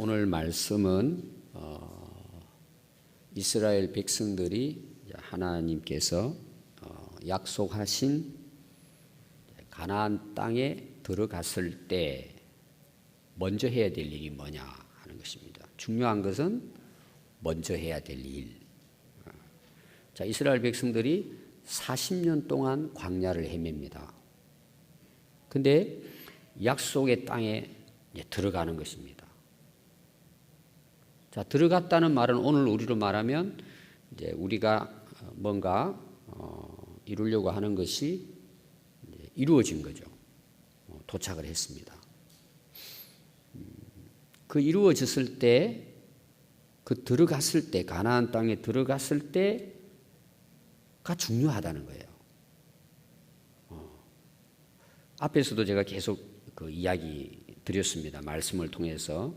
오늘 말씀은 이스라엘 백성들이 하나님께서 약속하신 가나안 땅에 들어갔을 때 먼저 해야 될 일이 뭐냐 하는 것입니다. 중요한 것은 먼저 해야 될 일. 자, 이스라엘 백성들이 40년 동안 광야를 헤맵니다. 근데 약속의 땅에 들어가는 것입니다. 자, 들어갔다는 말은 오늘 우리로 말하면 이제 우리가 뭔가 이루려고 하는 것이 이루어진 거죠. 도착을 했습니다. 그 이루어졌을 때, 그 들어갔을 때, 가나안 땅에 들어갔을 때가 중요하다는 거예요. 앞에서도 제가 계속 그 이야기 드렸습니다. 말씀을 통해서.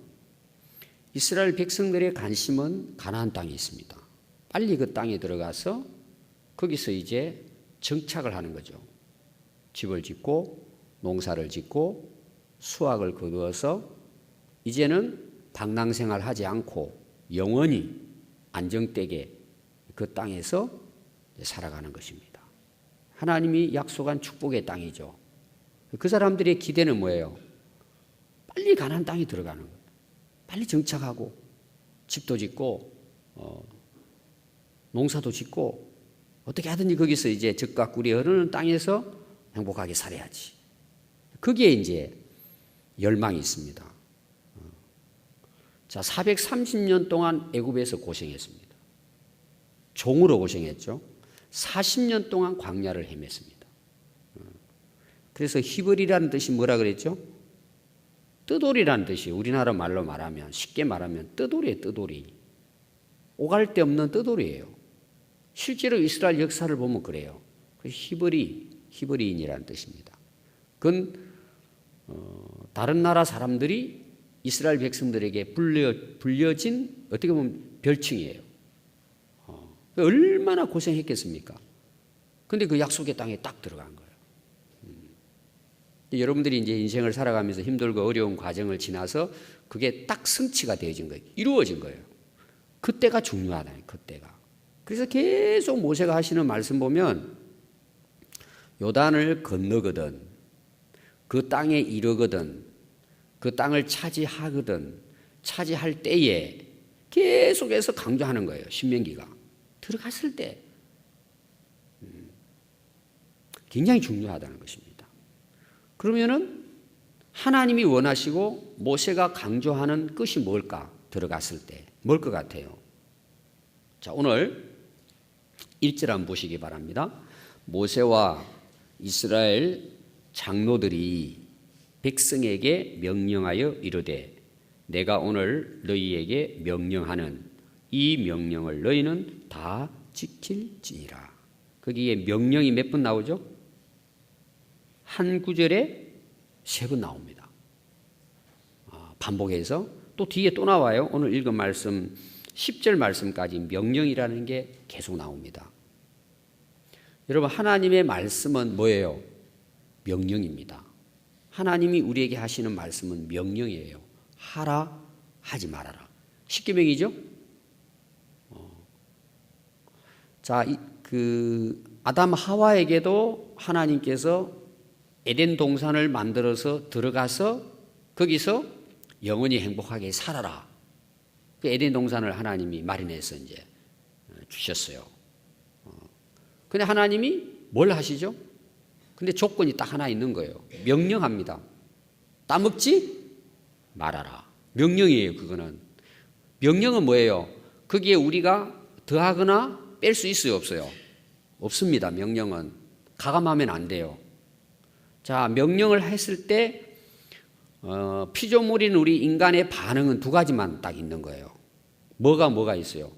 이스라엘 백성들의 관심은 가나안 땅에 있습니다. 빨리 그 땅에 들어가서 거기서 이제 정착을 하는 거죠. 집을 짓고 농사를 짓고 수확을 거두어서 이제는 방랑생활 하지 않고 영원히 안정되게 그 땅에서 살아가는 것입니다. 하나님이 약속한 축복의 땅이죠. 그 사람들의 기대는 뭐예요? 빨리 가나안 땅에 들어가는 거예요. 빨리 정착하고 집도 짓고 농사도 짓고 어떻게 하든지 거기서 이제 젖과 꿀이 흐르는 땅에서 행복하게 살아야지. 거기에 이제 열망이 있습니다. 자, 430년 동안 애굽에서 고생했습니다. 종으로 고생했죠. 40년 동안 광야를 헤맸습니다. 그래서 히브리라는 뜻이 뭐라 그랬죠? 뜨돌이라는 뜻이 우리나라 말로 말하면 쉽게 말하면 뜨돌이에요. 뜨돌이. 오갈 데 없는 뜨돌이에요. 실제로 이스라엘 역사를 보면 그래요. 히브리인이라는 뜻입니다. 그건 다른 나라 사람들이 이스라엘 백성들에게 불려진 어떻게 보면 별칭이에요. 얼마나 고생했겠습니까? 근데 그 약속의 땅에 딱 들어간 거예요. 여러분들이 이제 인생을 살아가면서 힘들고 어려운 과정을 지나서 그게 딱 성취가 되어진 거예요. 이루어진 거예요. 그때가 중요하다. 그때가. 그래서 계속 모세가 하시는 말씀 보면 요단을 건너거든, 그 땅에 이르거든, 그 땅을 차지하거든, 차지할 때에 계속해서 강조하는 거예요. 신명기가. 들어갔을 때. 굉장히 중요하다는 것입니다. 그러면은 하나님이 원하시고 모세가 강조하는 것이 뭘까? 들어갔을 때. 뭘 것 같아요? 자, 오늘 1절 한번 보시기 바랍니다. 모세와 이스라엘 장로들이 백성에게 명령하여 이르되 내가 오늘 너희에게 명령하는 이 명령을 너희는 다 지킬지니라. 거기에 명령이 몇 번 나오죠? 한 구절에 3번 나옵니다. 반복해서 또 뒤에 또 나와요. 오늘 읽은 말씀 10절 말씀까지 명령이라는 게 계속 나옵니다. 여러분, 하나님의 말씀은 뭐예요? 명령입니다. 하나님이 우리에게 하시는 말씀은 명령이에요. 하라, 하지 말아라. 십계명이죠? 자, 아담 하와에게도 하나님께서 에덴 동산을 만들어서 들어가서 거기서 영원히 행복하게 살아라. 그 에덴 동산을 하나님이 마련해서 이제 주셨어요. 근데 하나님이 뭘 하시죠? 근데 조건이 딱 하나 있는 거예요. 명령합니다. 따먹지 말아라. 명령이에요, 그거는. 명령은 뭐예요? 거기에 우리가 더하거나 뺄 수 있어요, 없어요? 없습니다, 명령은. 가감하면 안 돼요. 자, 명령을 했을 때 피조물인 우리 인간의 반응은 2가지만 딱 있는 거예요. 뭐가 있어요?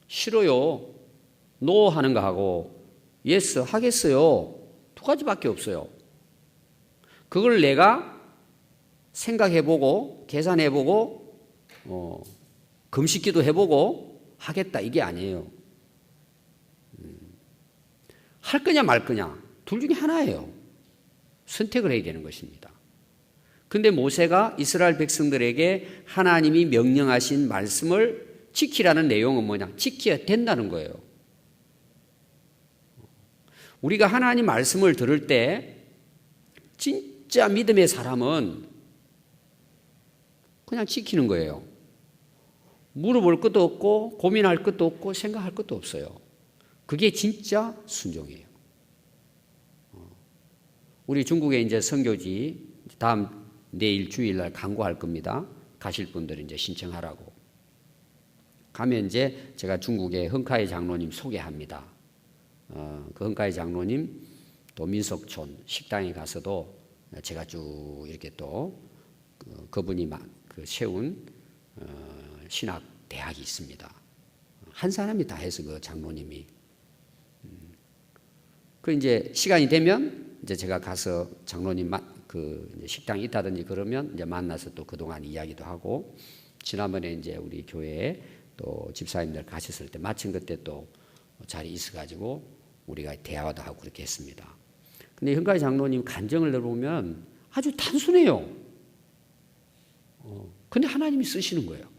싫어요. 노 하는 거 하고 예스 하겠어요. 2가지밖에 없어요. 그걸 내가 생각해보고 계산해보고 금식기도 해보고 하겠다 이게 아니에요. 할 거냐 말 거냐 둘 중에 하나예요. 선택을 해야 되는 것입니다. 근데 모세가 이스라엘 백성들에게 하나님이 명령하신 말씀을 지키라는 내용은 뭐냐? 지켜야 된다는 거예요. 우리가 하나님 말씀을 들을 때 진짜 믿음의 사람은 그냥 지키는 거예요. 물어볼 것도 없고 고민할 것도 없고 생각할 것도 없어요. 그게 진짜 순종이에요. 우리 중국에 이제 선교지 내일 주일날 강구할 겁니다. 가실 분들은 이제 신청하라고. 가면 이제 제가 중국의 흥카이 장로님 소개합니다. 그 흥카이 장로님 또 민속촌 식당에 가서도 제가 쭉 이렇게 또 그분이 세운 신학 대학이 있습니다. 한 사람이 다 해서 그 장로님이. 그 이제 시간이 되면 이제 제가 가서 장로님 그 식당이 있다든지 그러면 이제 만나서 또 그동안 이야기도 하고, 지난번에 이제 우리 교회에 또 집사님들 가셨을 때 마침 그때 또 자리에 있어가지고 우리가 대화도 하고 그렇게 했습니다. 근데 현가의 장로님 간증을 들어보면 아주 단순해요. 근데 하나님이 쓰시는 거예요.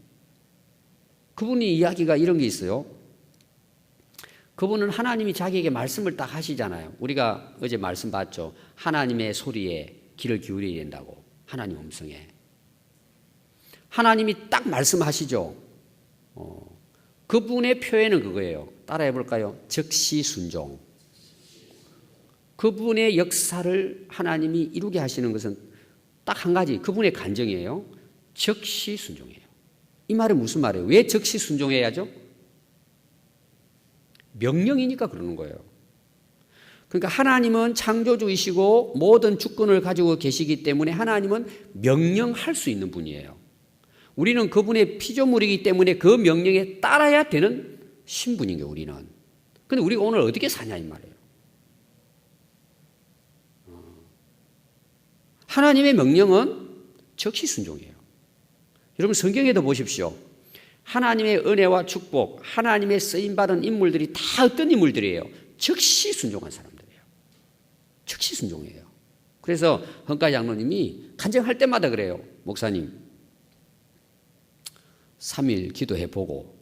그분이 이야기가 이런 게 있어요. 그분은 하나님이 자기에게 말씀을 딱 하시잖아요. 우리가 어제 말씀 봤죠. 하나님의 소리에 귀를 기울여야 된다고. 하나님 음성에. 하나님이 딱 말씀하시죠. 그분의 표현은 그거예요. 따라해 볼까요? 즉시 순종. 그분의 역사를 하나님이 이루게 하시는 것은 딱 한 가지, 그분의 간정이에요. 즉시 순종이에요. 이 말은 무슨 말이에요? 왜 즉시 순종해야죠? 명령이니까 그러는 거예요. 그러니까 하나님은 창조주이시고 모든 주권을 가지고 계시기 때문에 하나님은 명령할 수 있는 분이에요. 우리는 그분의 피조물이기 때문에 그 명령에 따라야 되는 신분인 거예요, 우리는. 근데 우리가 오늘 어떻게 사냐 이 말이에요. 하나님의 명령은 즉시 순종이에요. 여러분 성경에도 보십시오. 하나님의 은혜와 축복, 하나님의 쓰임받은 인물들이 다 어떤 인물들이에요? 즉시 순종한 사람들이에요. 즉시 순종이에요. 그래서 헌가 장로님이 간증할 때마다 그래요. 목사님 3일 기도해보고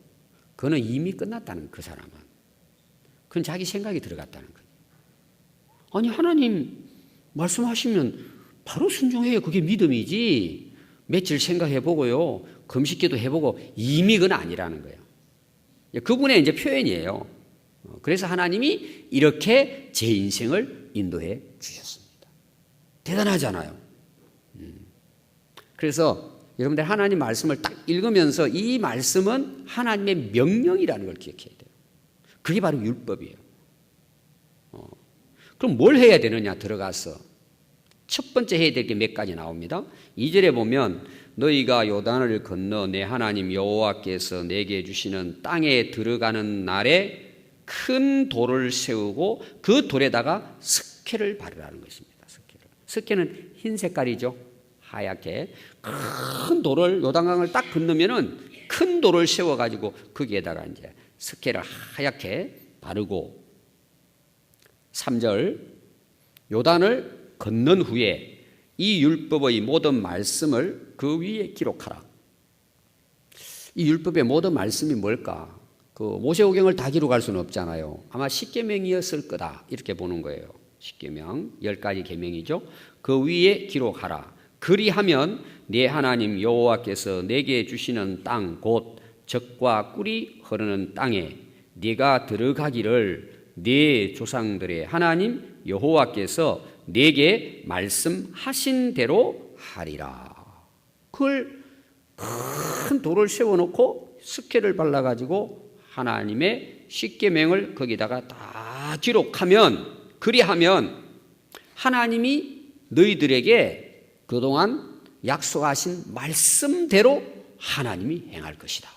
그거는 이미 끝났다는, 그 사람은. 그건 자기 생각이 들어갔다는 거예요. 아니 하나님 말씀하시면 바로 순종해요. 그게 믿음이지. 며칠 생각해보고요. 금식기도 해보고 이미 그건 아니라는 거예요. 그분의 이제 표현이에요. 그래서 하나님이 이렇게 제 인생을 인도해 주셨습니다. 대단하잖아요. 그래서 여러분들 하나님 말씀을 딱 읽으면서 이 말씀은 하나님의 명령이라는 걸 기억해야 돼요. 그게 바로 율법이에요. 그럼 뭘 해야 되느냐 들어가서 첫 번째 해야 될 게 몇 가지 나옵니다. 2절에 보면 너희가 요단을 건너 내 하나님 여호와께서 내게 주시는 땅에 들어가는 날에 큰 돌을 세우고 그 돌에다가 스케를 바르라는 것입니다. 스케는 흰 색깔이죠. 하얗게 큰 돌을, 요단강을 딱 건너면은 큰 돌을 세워가지고 거기에다가 이제 스케를 하얗게 바르고, 3절 요단을 건넌 후에 이 율법의 모든 말씀을 그 위에 기록하라. 이 율법의 모든 말씀이 뭘까? 그 모세오경을 다 기록할 수는 없잖아요. 아마 10계명이었을 거다 이렇게 보는 거예요. 10계명 10가지 계명이죠. 그 위에 기록하라. 그리하면 네 하나님 여호와께서 내게 주시는 땅 곧 젖과 꿀이 흐르는 땅에 네가 들어가기를 네 조상들의 하나님 여호와께서 내게 말씀하신 대로 하리라. 그걸 큰 돌을 세워놓고 스케를 발라가지고 하나님의 십계명을 거기다가 다 기록하면, 그리하면 하나님이 너희들에게 그동안 약속하신 말씀대로 하나님이 행할 것이다.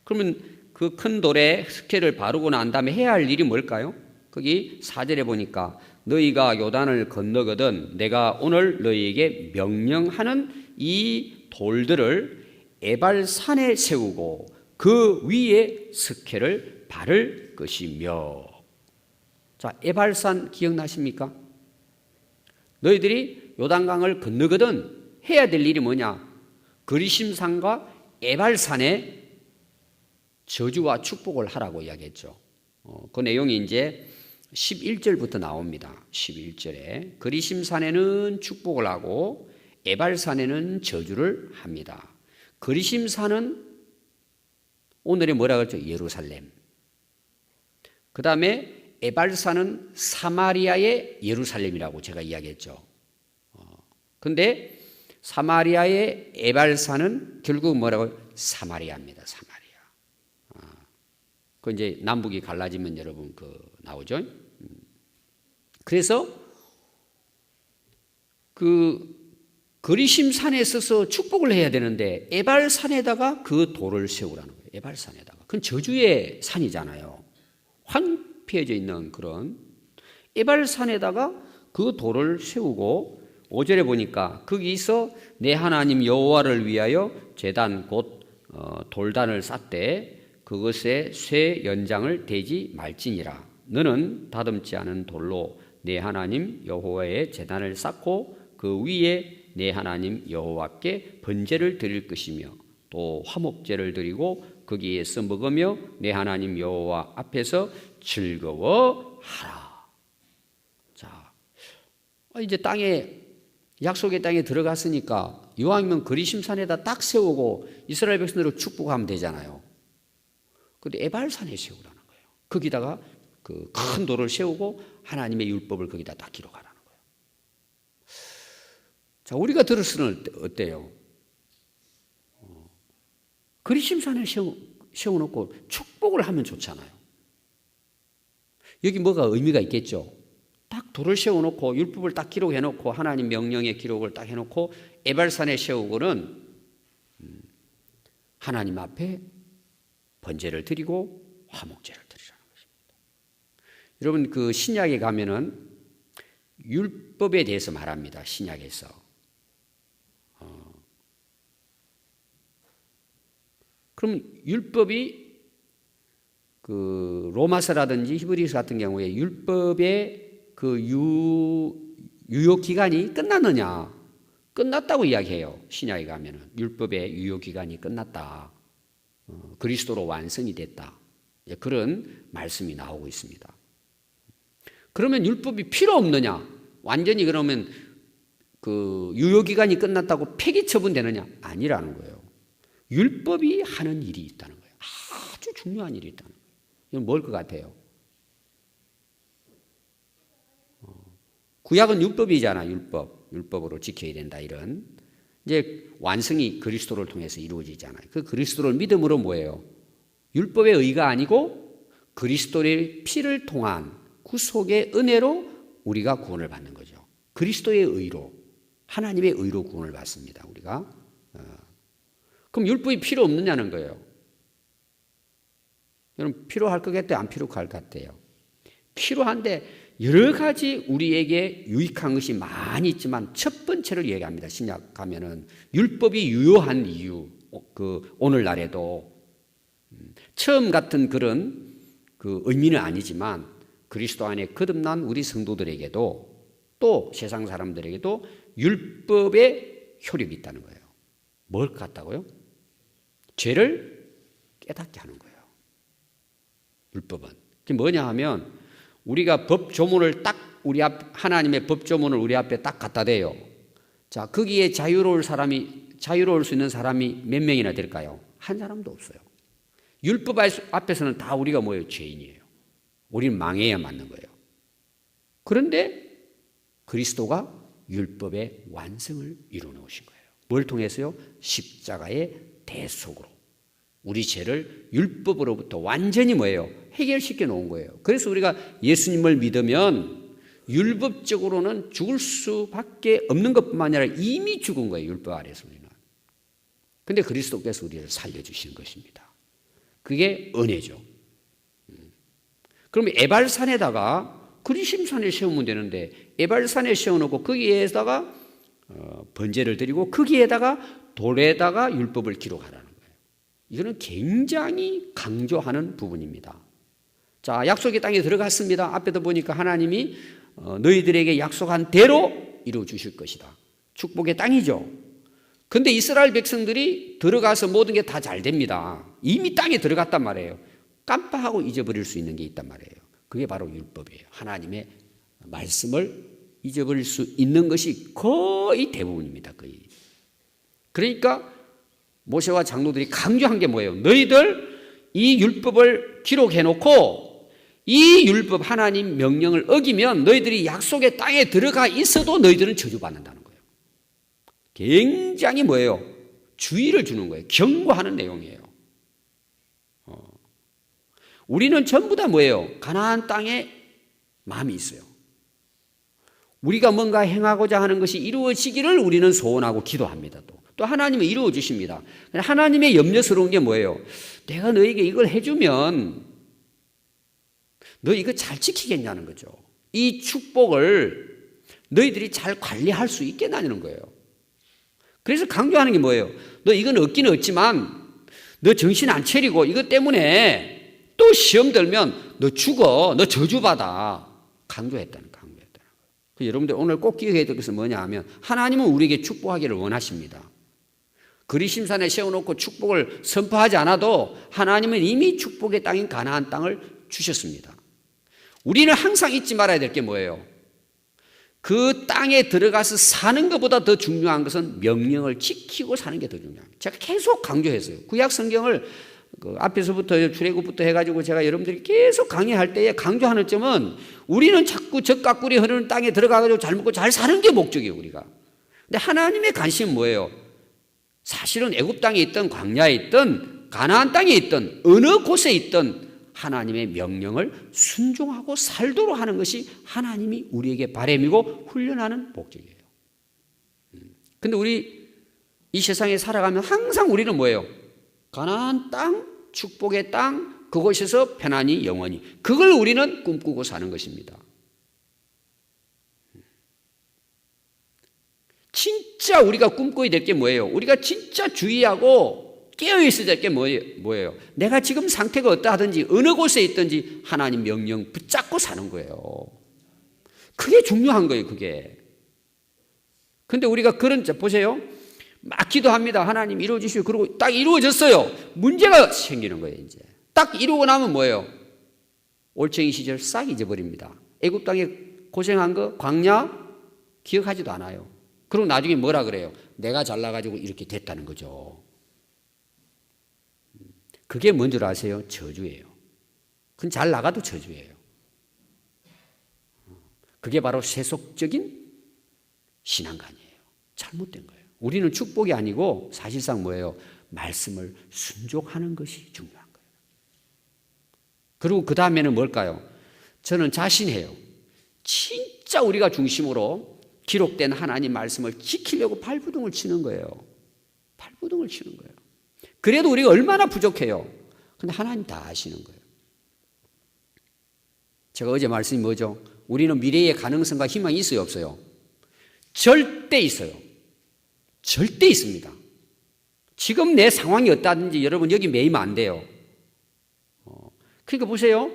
그러면 그 큰 돌에 스케를 바르고 난 다음에 해야 할 일이 뭘까요? 거기 4절에 보니까 너희가 요단을 건너거든 내가 오늘 너희에게 명령하는 이 돌들을 에발산에 세우고 그 위에 스케를 바를 것이며. 자, 에발산 기억나십니까? 너희들이 요단강을 건너거든 해야 될 일이 뭐냐? 그리심산과 에발산에 저주와 축복을 하라고 이야기했죠. 그 내용이 이제 11절부터 나옵니다. 11절에 그리심산에는 축복을 하고 에발산에는 저주를 합니다. 그리심산은 오늘의 뭐라 그랬죠? 예루살렘. 그 다음에 에발산은 사마리아의 예루살렘이라고 제가 이야기했죠. 근데 사마리아의 에발산은 결국 뭐라고? 사마리아입니다. 사마리아. 그 이제 남북이 갈라지면 여러분 나오죠. 그래서 그리심산에 서서 축복을 해야 되는데 에발산에다가 그 돌을 세우라는 거예요. 에발산에다가. 그건 저주의 산이잖아요. 황폐해져 있는 그런 에발산에다가 그 돌을 세우고 5절에 보니까 거기서 내 하나님 여호와를 위하여 제단 곧 돌단을 쌓되 그것에 쇠 연장을 대지 말지니라. 너는 다듬지 않은 돌로 내 하나님 여호와의 제단을 쌓고 그 위에 내 하나님 여호와께 번제를 드릴 것이며 또 화목제를 드리고 거기에서 먹으며 내 하나님 여호와 앞에서 즐거워하라. 자, 이제 약속의 땅에 들어갔으니까 이왕이면 그리심산에다 딱 세우고 이스라엘 백성들을 축복하면 되잖아요. 그런데 에발산에 세우라는 거예요. 거기다가 그 큰 돌을 세우고 하나님의 율법을 거기다 딱 기록하라는 거예요. 자, 우리가 들었으면 어때요? 그리심산에 세워놓고 축복을 하면 좋잖아요. 여기 뭐가 의미가 있겠죠? 딱 돌을 세워놓고 율법을 딱 기록해놓고 하나님 명령의 기록을 딱 해놓고 에발산에 세우고는 하나님 앞에 번제를 드리고 화목제를 드리라는 것입니다. 여러분 그 신약에 가면은 율법에 대해서 말합니다. 신약에서. 그럼 율법이 그 로마서라든지 히브리서 같은 경우에 율법의 그 유효 기간이 끝났느냐? 끝났다고 이야기해요. 신약에 가면은 율법의 유효 기간이 끝났다. 그리스도로 완성이 됐다. 그런 말씀이 나오고 있습니다. 그러면 율법이 필요 없느냐? 완전히 그러면 그 유효 기간이 끝났다고 폐기 처분되느냐? 아니라는 거예요. 율법이 하는 일이 있다는 거예요. 아주 중요한 일이 있다는 거예요. 이건 뭘 것 같아요? 구약은 율법이잖아. 율법으로 지켜야 된다. 이런 이제 완성이 그리스도를 통해서 이루어지잖아요. 그 그리스도를 믿음으로 뭐예요? 율법의 의가 아니고 그리스도의 피를 통한 구속의 은혜로 우리가 구원을 받는 거죠. 그리스도의 의로, 하나님의 의로 구원을 받습니다. 우리가. 그럼 율법이 필요 없느냐는 거예요. 여러분 필요할 것 같아요? 안 필요할 것 같아요? 필요한데 여러 가지 우리에게 유익한 것이 많이 있지만 첫 번째를 얘기합니다. 신약 가면은 율법이 유효한 이유, 그 오늘날에도 처음 같은 그런 그 의미는 아니지만 그리스도 안에 거듭난 우리 성도들에게도 또 세상 사람들에게도 율법의 효력이 있다는 거예요. 뭘 것 같다고요? 죄를 깨닫게 하는 거예요. 율법은. 그게 뭐냐 하면 우리가 법조문을 딱 하나님의 법조문을 우리 앞에 딱 갖다 대요. 자, 거기에 자유로울 수 있는 사람이 몇 명이나 될까요? 한 사람도 없어요. 율법 앞에서는 다 우리가 뭐예요? 죄인이에요. 우리는 망해야 맞는 거예요. 그런데 그리스도가 율법의 완성을 이루어 놓으신 거예요. 뭘 통해서요? 십자가의 대속으로. 우리 죄를 율법으로부터 완전히 뭐예요? 해결시켜 놓은 거예요. 그래서 우리가 예수님을 믿으면 율법적으로는 죽을 수밖에 없는 것뿐만 아니라 이미 죽은 거예요. 율법 아래서 우리는. 그런데 그리스도께서 우리를 살려주신 것입니다. 그게 은혜죠. 그럼 에발산에다가 그리심산에 세우면 되는데 에발산에 세워놓고 거기에다가 번제를 드리고 거기에다가 돌에다가 율법을 기록하라는 거예요. 이거는 굉장히 강조하는 부분입니다. 자, 약속의 땅에 들어갔습니다. 앞에도 보니까 하나님이 너희들에게 약속한 대로 이루어 주실 것이다. 축복의 땅이죠. 근데 이스라엘 백성들이 들어가서 모든 게 다 잘 됩니다. 이미 땅에 들어갔단 말이에요. 깜빡하고 잊어버릴 수 있는 게 있단 말이에요. 그게 바로 율법이에요. 하나님의 말씀을 잊어버릴 수 있는 것이 거의 대부분입니다. 거의. 그러니까 모세와 장로들이 강조한 게 뭐예요? 너희들 이 율법을 기록해 놓고 이 율법 하나님 명령을 어기면 너희들이 약속의 땅에 들어가 있어도 너희들은 저주받는다는 거예요. 굉장히 뭐예요? 주의를 주는 거예요. 경고하는 내용이에요. 우리는 전부 다 뭐예요? 가나안 땅에 마음이 있어요. 우리가 뭔가 행하고자 하는 것이 이루어지기를 우리는 소원하고 기도합니다. 또 하나님은 이루어 주십니다. 하나님의 염려스러운 게 뭐예요? 내가 너에게 이걸 해주면 너 이거 잘 지키겠냐는 거죠. 이 축복을 너희들이 잘 관리할 수 있겠냐는 거예요. 그래서 강조하는 게 뭐예요? 너 이건 얻기는 얻지만 너 정신 안 차리고 이것 때문에 또 시험 들면 너 죽어, 너 저주받아. 강조했다는 거예요. 여러분들 오늘 꼭 기억해야 될 것은 뭐냐 하면 하나님은 우리에게 축복하기를 원하십니다. 그리심산에 세워놓고 축복을 선포하지 않아도 하나님은 이미 축복의 땅인 가나안 땅을 주셨습니다. 우리는 항상 잊지 말아야 될 게 뭐예요? 그 땅에 들어가서 사는 것보다 더 중요한 것은 명령을 지키고 사는 게 더 중요합니다. 제가 계속 강조했어요. 구약 성경을 앞에서부터 출애굽부터 해가지고 제가 여러분들이 계속 강의할 때에 강조하는 점은 우리는 자꾸 적각꿀이 흐르는 땅에 들어가가지고 잘 먹고 잘 사는 게 목적이에요, 우리가. 근데 하나님의 관심은 뭐예요? 사실은 애굽 땅에 있든 광야에 있든 가나안 땅에 있든 어느 곳에 있든 하나님의 명령을 순종하고 살도록 하는 것이 하나님이 우리에게 바람이고 훈련하는 목적이에요. 근데 우리 이 세상에 살아가면 항상 우리는 뭐예요? 가나안 땅, 축복의 땅, 그곳에서 편안히 영원히. 그걸 우리는 꿈꾸고 사는 것입니다. 진짜 우리가 꿈꿔야 될 게 뭐예요? 우리가 진짜 주의하고 깨어있어야 될 게 뭐예요? 내가 지금 상태가 어떠하든지 어느 곳에 있든지 하나님 명령 붙잡고 사는 거예요. 그게 중요한 거예요, 그게. 근데 우리가 보세요. 막 기도합니다. 하나님 이루어 주시고 그러고 딱 이루어졌어요. 문제가 생기는 거예요, 이제. 딱 이루고 나면 뭐예요? 올챙이 시절 싹 잊어버립니다. 애굽 땅에 고생한 거 광야 기억하지도 않아요. 그리고 나중에 뭐라 그래요? 내가 잘나가지고 이렇게 됐다는 거죠. 그게 뭔 줄 아세요? 저주예요. 그건 잘 나가도 저주예요. 그게 바로 세속적인 신앙관이에요. 잘못된 거예요. 우리는 축복이 아니고 사실상 뭐예요? 말씀을 순종하는 것이 중요한 거예요. 그리고 그 다음에는 뭘까요? 저는 자신해요. 진짜 우리가 중심으로 기록된 하나님 말씀을 지키려고 발부둥을 치는 거예요. 발부둥을 치는 거예요. 그래도 우리가 얼마나 부족해요. 근데 하나님 다 아시는 거예요. 제가 어제 말씀이 뭐죠? 우리는 미래의 가능성과 희망이 있어요, 없어요? 절대 있어요. 절대 있습니다. 지금 내 상황이 어떠하든지 여러분 여기 매이면 안 돼요. 그러니까 보세요.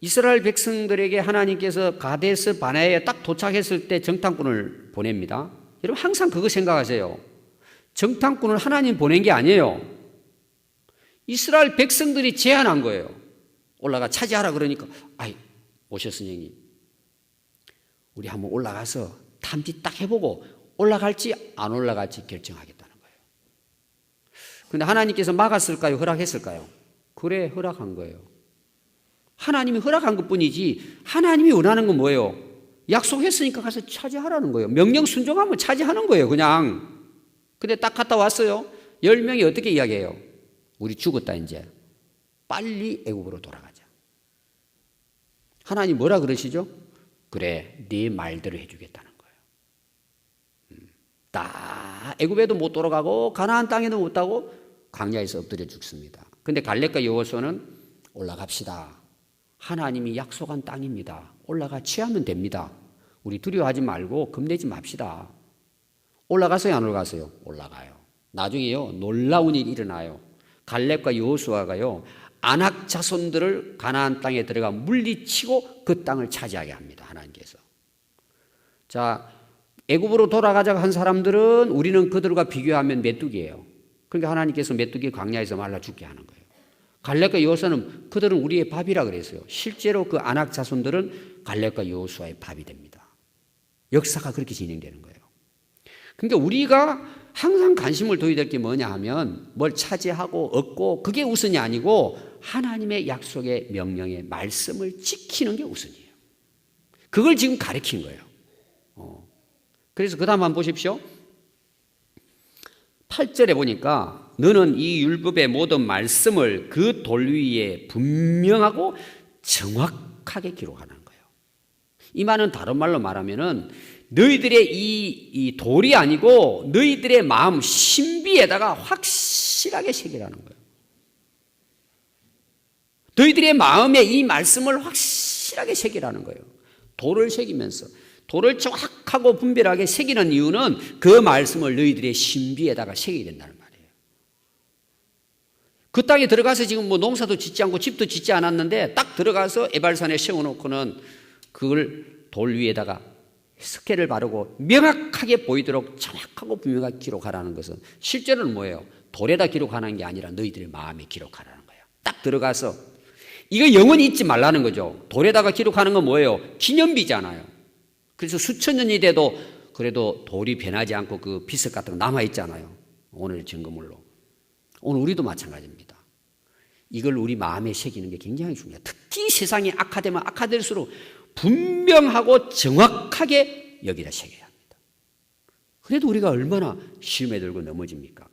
이스라엘 백성들에게 하나님께서 가데스 바네아에 딱 도착했을 때 정탐꾼을 보냅니다. 여러분 항상 그거 생각하세요. 정탐꾼을 하나님 보낸 게 아니에요. 이스라엘 백성들이 제안한 거예요. 올라가 차지하라 그러니까 오셨으니 우리 한번 올라가서 탐지 딱 해보고 올라갈지 안 올라갈지 결정하겠다는 거예요. 그런데 하나님께서 막았을까요? 허락했을까요? 그래, 허락한 거예요. 하나님이 허락한 것뿐이지 하나님이 원하는 건 뭐예요? 약속했으니까 가서 차지하라는 거예요. 명령 순종하면 차지하는 거예요, 그냥. 근데 딱 갔다 왔어요. 10명이 어떻게 이야기해요? 우리 죽었다 이제. 빨리 애국으로 돌아가자. 하나님 뭐라 그러시죠? 그래, 네 말대로 해주겠다는 거예요. 다 애굽에도 못 돌아가고 가나안 땅에도 못 가고 광야에서 엎드려 죽습니다. 근데 갈렙과 여호수아는 올라갑시다. 하나님이 약속한 땅입니다. 올라가 취하면 됩니다. 우리 두려워하지 말고 겁내지 맙시다. 올라가서요, 안 올라가서요? 올라가요. 나중에요, 놀라운 일이 일어나요. 갈렙과 여호수아가요, 아낙 자손들을 가나안 땅에 들어가 물리치고 그 땅을 차지하게 합니다. 하나님께서. 자, 애굽으로 돌아가자고 한 사람들은 우리는 그들과 비교하면 메뚜기예요. 그러니까 하나님께서 메뚜기 광야에서 말라 죽게 하는 거예요. 갈렙과 여호수아는 그들은 우리의 밥이라 그랬어요. 실제로 그 아낙 자손들은 갈렙과 여호수아의 밥이 됩니다. 역사가 그렇게 진행되는 거예요. 그러니까 우리가 항상 관심을 둬야 될 게 뭐냐 하면 뭘 차지하고 얻고 그게 우선이 아니고 하나님의 약속의 명령의 말씀을 지키는 게 우선이에요. 그걸 지금 가르친 거예요. 그래서 그 다음 한번 보십시오. 8절에 보니까 너는 이 율법의 모든 말씀을 그 돌 위에 분명하고 정확하게 기록하는 거예요. 이 말은 다른 말로 말하면은 너희들의 이 돌이 아니고 너희들의 마음 신비에다가 확실하게 새기라는 거예요. 너희들의 마음에 이 말씀을 확실하게 새기라는 거예요. 돌을 새기면서 돌을 정확하고 분별하게 새기는 이유는 그 말씀을 너희들의 신비에다가 새겨야 된다는 말이에요. 그 땅에 들어가서 지금 뭐 농사도 짓지 않고 집도 짓지 않았는데 딱 들어가서 에발산에 세워놓고는 그걸 돌 위에다가 스케를 바르고 명확하게 보이도록 정확하고 분명하게 기록하라는 것은 실제로는 뭐예요? 돌에다 기록하는 게 아니라 너희들의 마음에 기록하라는 거예요. 딱 들어가서 이거 영원히 잊지 말라는 거죠. 돌에다가 기록하는 건 뭐예요? 기념비잖아요. 그래서 수천 년이 돼도 그래도 돌이 변하지 않고 그 비석 같은 거 남아있잖아요. 오늘 증거물로. 오늘 우리도 마찬가지입니다. 이걸 우리 마음에 새기는 게 굉장히 중요해요. 특히 세상이 악화되면 악화될수록 분명하고 정확하게 여기다 새겨야 합니다. 그래도 우리가 얼마나 시험에 들고 넘어집니까?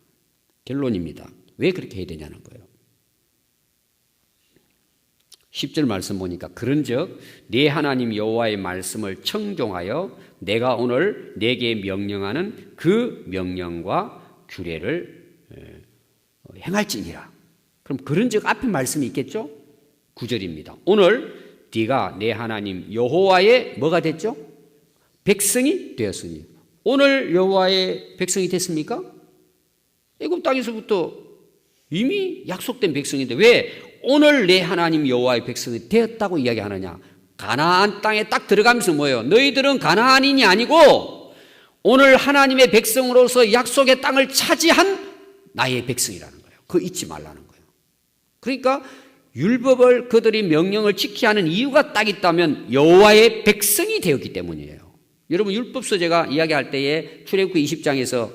결론입니다. 왜 그렇게 해야 되냐는 거예요. 10절 말씀 보니까 그런즉 네 하나님 여호와의 말씀을 청종하여 내가 오늘 네게 명령하는 그 명령과 규례를 행할지니라. 그럼 그런즉 앞에 말씀이 있겠죠? 9절입니다. 오늘 네가 내 하나님 여호와의 뭐가 됐죠? 백성이 되었으니. 오늘 여호와의 백성이 됐습니까? 애굽 땅에서부터 이미 약속된 백성인데 왜 오늘 내 하나님 여호와의 백성이 되었다고 이야기하느냐? 가나안 땅에 딱 들어가면서 뭐예요? 너희들은 가나안인이 아니고 오늘 하나님의 백성으로서 약속의 땅을 차지한 나의 백성이라는 거예요. 그거 잊지 말라는 거예요. 그러니까 율법을 그들이 명령을 지켜야 하는 이유가 딱 있다면 여호와의 백성이 되었기 때문이에요. 여러분 율법서 제가 이야기할 때에 출애굽기 20장에서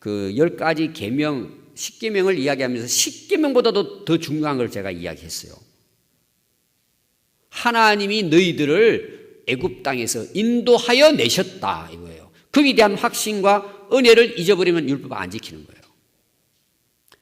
그 10가지 계명 10계명을 이야기하면서 10계명보다도 더 중요한 걸 제가 이야기했어요. 하나님이 너희들을 애굽 땅에서 인도하여 내셨다 이거예요. 거기에 대한 확신과 은혜를 잊어버리면 율법 안 지키는 거예요.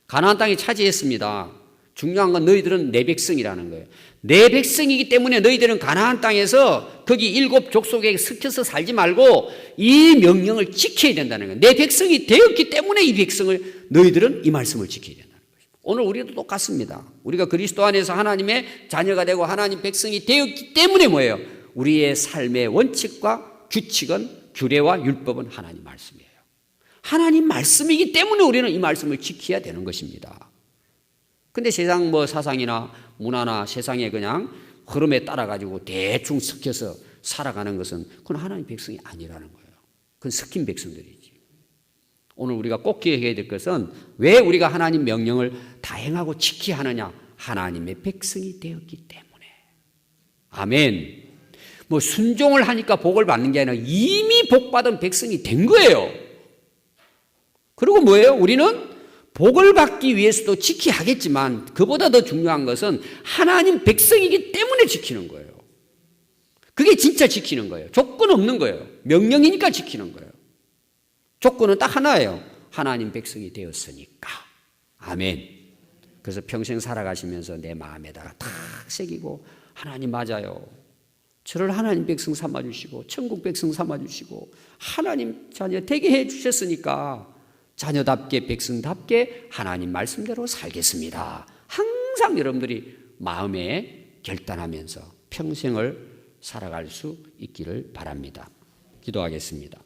가나안 땅에 차지했습니다. 중요한 건 너희들은 내 백성이라는 거예요. 내 백성이기 때문에 너희들은 가나안 땅에서 거기 7 족속에 섞여서 살지 말고 이 명령을 지켜야 된다는 거예요. 내 백성이 되었기 때문에 이 백성을 너희들은 이 말씀을 지켜야 된다는 거예요. 오늘 우리도 똑같습니다. 우리가 그리스도 안에서 하나님의 자녀가 되고 하나님 백성이 되었기 때문에 뭐예요? 우리의 삶의 원칙과 규칙은 규례와 율법은 하나님 말씀이에요. 하나님 말씀이기 때문에 우리는 이 말씀을 지켜야 되는 것입니다. 근데 세상 뭐 사상이나 문화나 세상에 그냥 흐름에 따라가지고 대충 섞여서 살아가는 것은 그건 하나님 백성이 아니라는 거예요. 그건 섞인 백성들이지. 오늘 우리가 꼭 기억해야 될 것은 왜 우리가 하나님 명령을 다 행하고 지켜야 하느냐? 하나님의 백성이 되었기 때문에. 아멘. 뭐 순종을 하니까 복을 받는 게 아니라 이미 복받은 백성이 된 거예요. 그리고 뭐예요? 우리는 복을 받기 위해서도 지켜야 하겠지만 그보다 더 중요한 것은 하나님 백성이기 때문에 지키는 거예요. 그게 진짜 지키는 거예요. 조건 없는 거예요. 명령이니까 지키는 거예요. 조건은 딱 하나예요. 하나님 백성이 되었으니까. 아멘. 그래서 평생 살아가시면서 내 마음에다가 탁 새기고 하나님 맞아요. 저를 하나님 백성 삼아주시고 천국 백성 삼아주시고 하나님 자녀 되게 해주셨으니까 자녀답게 백성답게 하나님 말씀대로 살겠습니다. 항상 여러분들이 마음에 결단하면서 평생을 살아갈 수 있기를 바랍니다. 기도하겠습니다.